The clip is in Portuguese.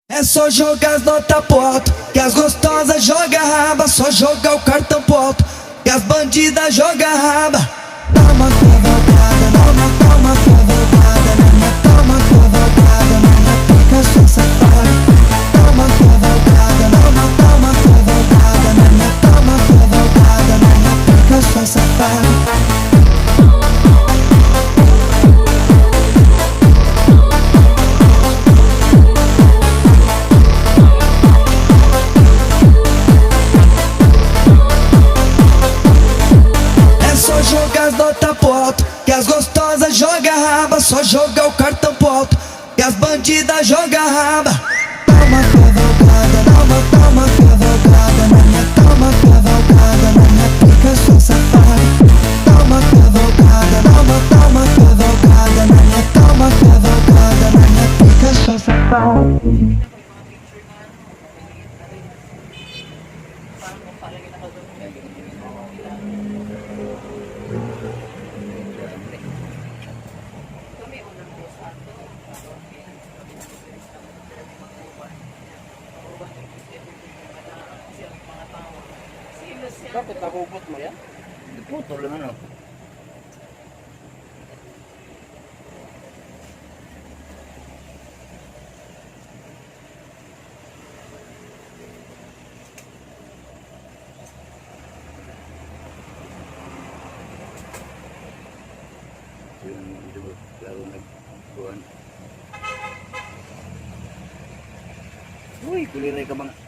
É só jogar as notas pro alto, que as gostosas joga raba. Só jogar o cartão pro alto, que as bandidas joga raba. Dá uma cavalgada, dá uma cavalgada na minha cama, cavalgada na minha pica, sua safada. Dá uma cavalgada, dá uma cavalgada na minha cama, cavalgada na minha pica, sua safada. Jogar as notas pro alto, que as gostosas joga raba. Só jogar o cartão pro alto, que as bandidas joga raba. Dá uma cavalgada, dá uma cavalgada na minha cama, cavalgada na minha pica, sua safada. Dá uma cavalgada, dá uma cavalgada na minha cama, cavalgada na minha pica, sua safada. Bakit nakupot mo yan? Putol lang ano. Lalo nagbuhan. Uy, kuliray ka mga.